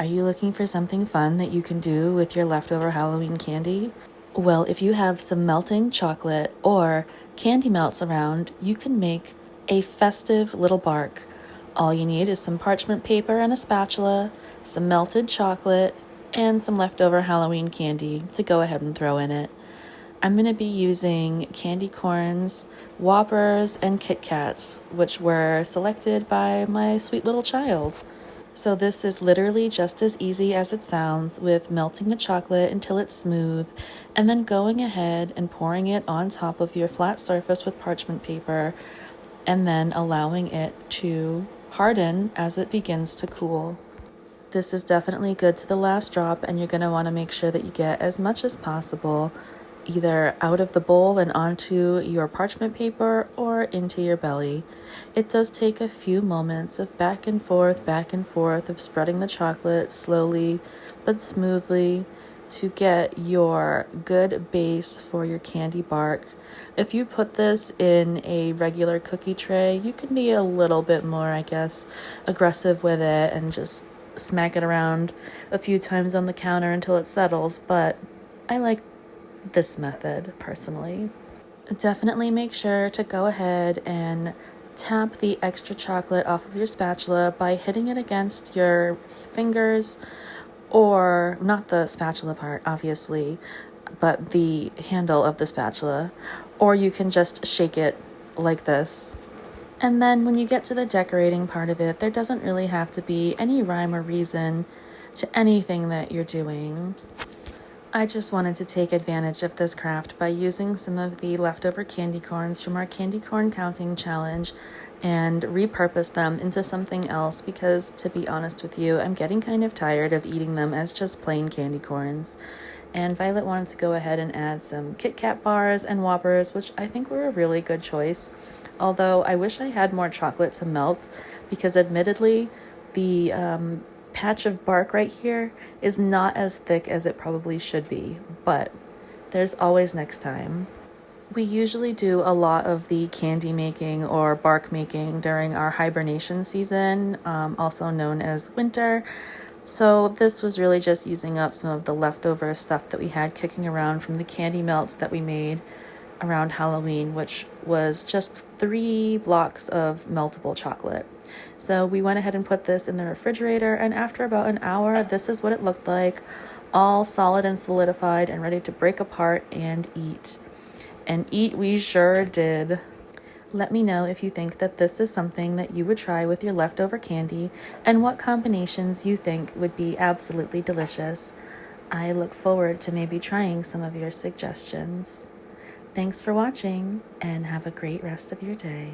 Are you looking for something fun that you can do with your leftover Halloween candy? Well, if you have some melting chocolate or candy melts around, you can make a festive little bark. All you need is some parchment paper and a spatula, some melted chocolate, and some leftover Halloween candy to go ahead and throw in it. I'm going to be using candy corns, Whoppers, and Kit Kats, which were selected by my sweet little child. So this is literally just as easy as it sounds, with melting the chocolate until it's smooth and then going ahead and pouring it on top of your flat surface with parchment paper and then allowing it to harden as it begins to cool. This is definitely good to the last drop, and you're going to want to make sure that you get as much as possible either out of the bowl and onto your parchment paper or into your belly. It does take a few moments of back and forth of spreading the chocolate slowly but smoothly to get your good base for your candy bark. If you put this in a regular cookie tray, you can be a little bit more, aggressive with it and just smack it around a few times on the counter until it settles, but I like this method personally. Definitely make sure to go ahead and tap the extra chocolate off of your spatula by hitting it against your fingers, or not the spatula part, obviously, but the handle of the spatula, or you can just shake it like this. And then when you get to the decorating part of it, there doesn't really have to be any rhyme or reason to anything that you're doing. I just wanted to take advantage of this craft by using some of the leftover candy corns from our candy corn counting challenge and repurpose them into something else because, to be honest with you, I'm getting kind of tired of eating them as just plain candy corns. And Violet wanted to go ahead and add some Kit Kat bars and Whoppers, which I think were a really good choice. Although I wish I had more chocolate to melt because admittedly, the patch of bark right here is not as thick as it probably should be, but there's always next time. We usually do a lot of the candy making or bark making during our hibernation season, also known as winter. So this was really just using up some of the leftover stuff that we had kicking around from the candy melts that we made around Halloween, which was just 3 blocks of meltable chocolate. So we went ahead and put this in the refrigerator, and after about an hour, this is what it looked like, all solid and solidified and ready to break apart and eat. And eat we sure did. Let me know if you think that this is something that you would try with your leftover candy and what combinations you think would be absolutely delicious. I look forward to maybe trying some of your suggestions. Thanks for watching, and have a great rest of your day.